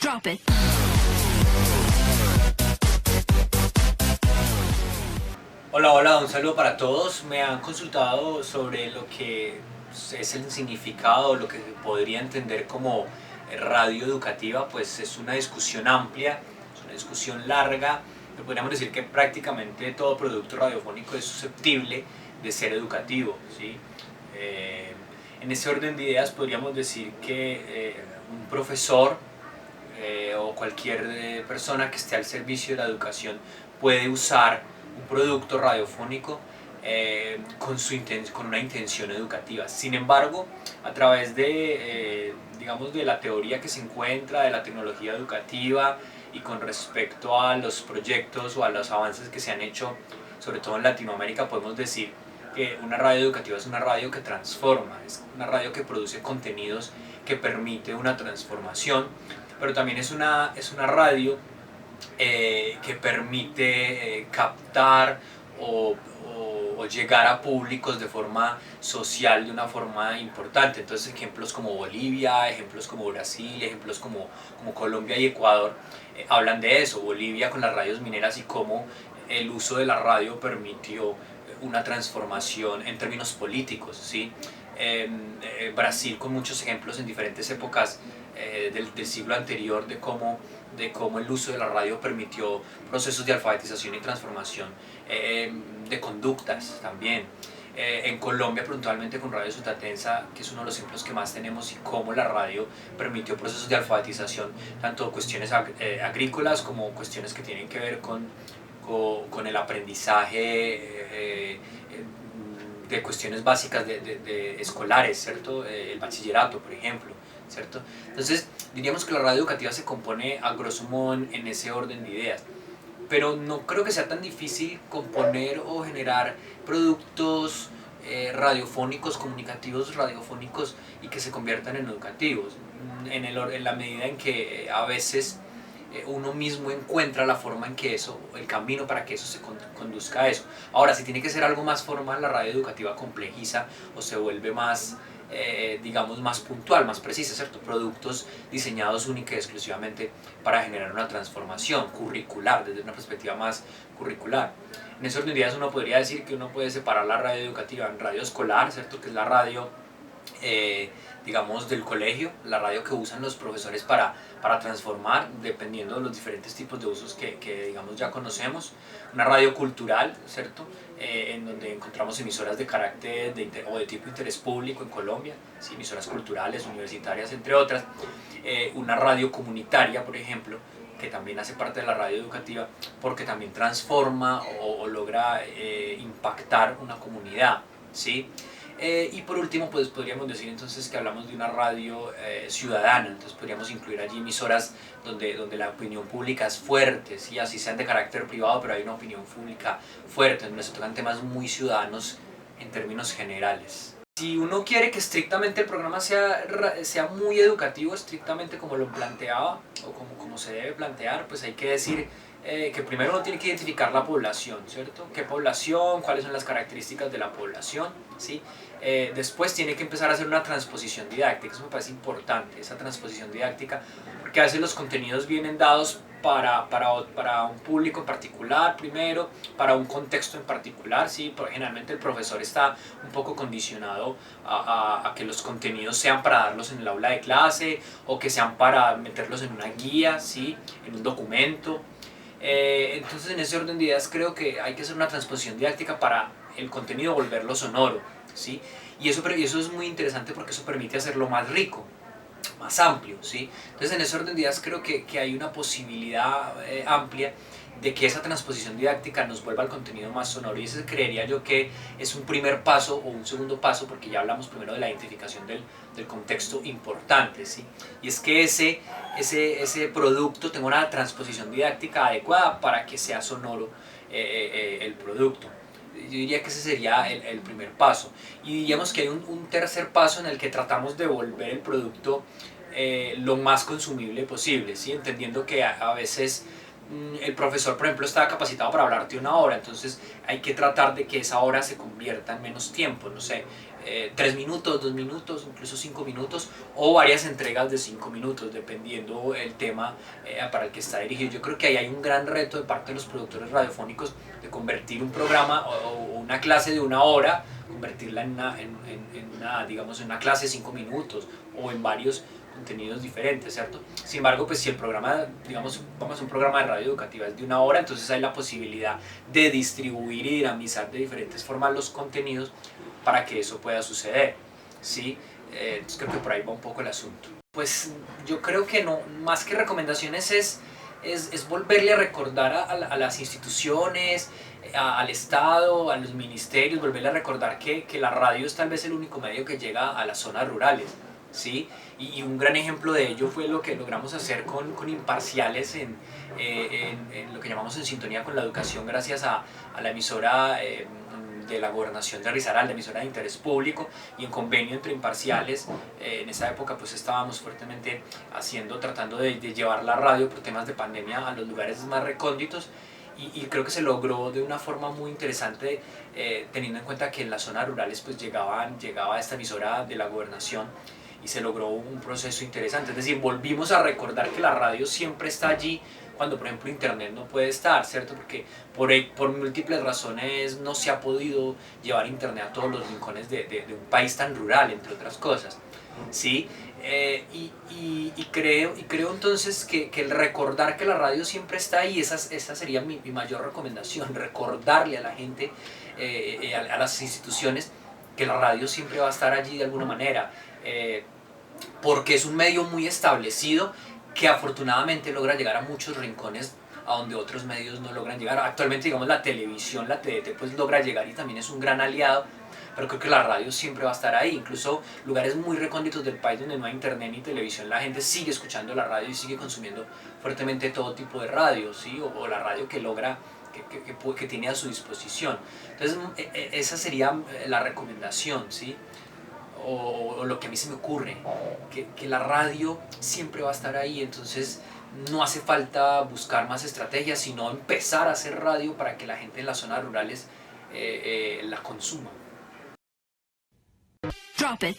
Drop it. Hola, hola, un saludo para todos. Me han consultado sobre lo que es el significado, lo que se podría entender como radio educativa. Pues es una discusión amplia, es una discusión larga. Podríamos decir que prácticamente todo producto radiofónico es susceptible de ser educativo, ¿sí? En ese orden de ideas podríamos decir que un profesor o cualquier persona que esté al servicio de la educación puede usar un producto radiofónico con una intención educativa. Sin embargo, a través de, digamos, de la teoría que se encuentra, de la tecnología educativa y con respecto a los proyectos o a los avances que se han hecho, sobre todo en Latinoamérica, podemos decir que una radio educativa es una radio que transforma, es una radio que produce contenidos que permite una transformación, pero también es una radio que permite captar o llegar a públicos de forma social, de una forma importante. Entonces ejemplos como Bolivia, ejemplos como Brasil, ejemplos como Colombia y Ecuador hablan de eso. Bolivia con las radios mineras y cómo el uso de la radio permitió una transformación en términos políticos, ¿sí? Brasil con muchos ejemplos en diferentes épocas del siglo anterior de cómo el uso de la radio permitió procesos de alfabetización y transformación de conductas también. En Colombia puntualmente con Radio Sutatensa, que es uno de los ejemplos que más tenemos, y cómo la radio permitió procesos de alfabetización, tanto cuestiones agrícolas como cuestiones que tienen que ver con el aprendizaje de cuestiones básicas de escolares, ¿cierto? El bachillerato, por ejemplo, ¿cierto? Entonces, diríamos que la radio educativa se compone a grosso modo en ese orden de ideas, pero no creo que sea tan difícil componer o generar productos radiofónicos, comunicativos radiofónicos y que se conviertan en educativos, en la medida en que a veces uno mismo encuentra la forma en que eso, el camino para que eso se conduzca a eso. Ahora, si tiene que ser algo más formal, la radio educativa complejiza o se vuelve más, digamos, más puntual, más precisa, ¿cierto? Productos diseñados única y exclusivamente para generar una transformación curricular, desde una perspectiva más curricular. En ese orden de ideas uno podría decir que uno puede separar la radio educativa en radio escolar, ¿cierto? Que es la radio digamos, del colegio, la radio que usan los profesores para transformar, dependiendo de los diferentes tipos de usos que digamos, ya conocemos. Una radio cultural, ¿cierto? En donde encontramos emisoras de carácter o de tipo interés público en Colombia, ¿sí? Emisoras culturales, universitarias, entre otras. Una radio comunitaria, por ejemplo, que también hace parte de la radio educativa, porque también transforma o logra impactar una comunidad, ¿sí? Y por último, pues podríamos decir entonces que hablamos de una radio ciudadana, entonces podríamos incluir allí emisoras donde la opinión pública es fuerte, ¿sí? Así sean de carácter privado, pero hay una opinión pública fuerte, donde se tocan temas muy ciudadanos en términos generales. Si uno quiere que estrictamente el programa sea muy educativo, estrictamente como lo planteaba o como se debe plantear, pues hay que decir que primero uno tiene que identificar la población, ¿cierto? ¿Qué población? ¿Cuáles son las características de la población? ¿Sí? Después tiene que empezar a hacer una transposición didáctica, eso me parece importante, esa transposición didáctica, porque a veces los contenidos vienen dados para un público en particular primero, para un contexto en particular, ¿sí? Porque generalmente el profesor está un poco condicionado a que los contenidos sean para darlos en el aula de clase o que sean para meterlos en una guía, ¿sí? En un documento. Entonces en ese orden de ideas creo que hay que hacer una transposición didáctica para el contenido volverlo sonoro, ¿sí? Y eso es muy interesante porque eso permite hacerlo más rico, más amplio, ¿sí? Entonces en ese orden de ideas creo que hay una posibilidad amplia de que esa transposición didáctica nos vuelva al contenido más sonoro, y ese creería yo que es un primer paso o un segundo paso, porque ya hablamos primero de la identificación del contexto importante, ¿sí? Y es que ese producto tenga una transposición didáctica adecuada para que sea sonoro el producto. Yo diría que ese sería el primer paso, y diríamos que hay un tercer paso en el que tratamos de volver el producto lo más consumible posible, ¿sí? Entendiendo que a veces el profesor, por ejemplo, está capacitado para hablarte 1 hora, entonces hay que tratar de que esa hora se convierta en menos tiempo, no sé, 3 minutos, 2 minutos, incluso 5 minutos, o varias entregas de 5 minutos, dependiendo el tema para el que está dirigido. Yo creo que ahí hay un gran reto de parte de los productores radiofónicos de convertir un programa o una clase de 1 hora, convertirla en digamos, en una clase de 5 minutos o en varios contenidos diferentes, ¿cierto? Sin embargo, pues si el programa, digamos, vamos a un programa de radio educativa es de 1 hora, entonces hay la posibilidad de distribuir y dinamizar de diferentes formas los contenidos para que eso pueda suceder, ¿sí? Entonces creo que por ahí va un poco el asunto. Pues yo creo que no, más que recomendaciones es volverle a recordar a las instituciones, al Estado, a los ministerios, volverle a recordar que la radio es tal vez el único medio que llega a las zonas rurales, ¿sí? Y un gran ejemplo de ello fue lo que logramos hacer con Imparciales en lo que llamamos En Sintonía con la Educación, gracias a la emisora de la Gobernación de Risaralda, emisora de interés público, y en convenio entre Imparciales. En esa época pues estábamos fuertemente tratando de llevar la radio por temas de pandemia a los lugares más recónditos, y creo que se logró de una forma muy interesante, teniendo en cuenta que en las zonas rurales pues llegaba esta emisora de la Gobernación, y se logró un proceso interesante. Es decir, volvimos a recordar que la radio siempre está allí cuando, por ejemplo, internet no puede estar, ¿cierto? Porque por múltiples razones no se ha podido llevar internet a todos los rincones de un país tan rural, entre otras cosas, ¿sí? Y creo entonces que el recordar que la radio siempre está ahí, esa sería mi mayor recomendación, recordarle a la gente, a las instituciones, que la radio siempre va a estar allí de alguna manera, porque es un medio muy establecido que afortunadamente logra llegar a muchos rincones a donde otros medios no logran llegar. Actualmente, digamos, la televisión, la TDT, pues logra llegar y también es un gran aliado, pero creo que la radio siempre va a estar ahí. Incluso lugares muy recónditos del país donde no hay internet ni televisión, la gente sigue escuchando la radio y sigue consumiendo fuertemente todo tipo de radio, ¿sí? O la radio que logra, que tiene a su disposición. Entonces, esa sería la recomendación, ¿sí? O lo que a mí se me ocurre, que la radio siempre va a estar ahí, entonces no hace falta buscar más estrategias, sino empezar a hacer radio para que la gente en las zonas rurales la consuma. Drop it.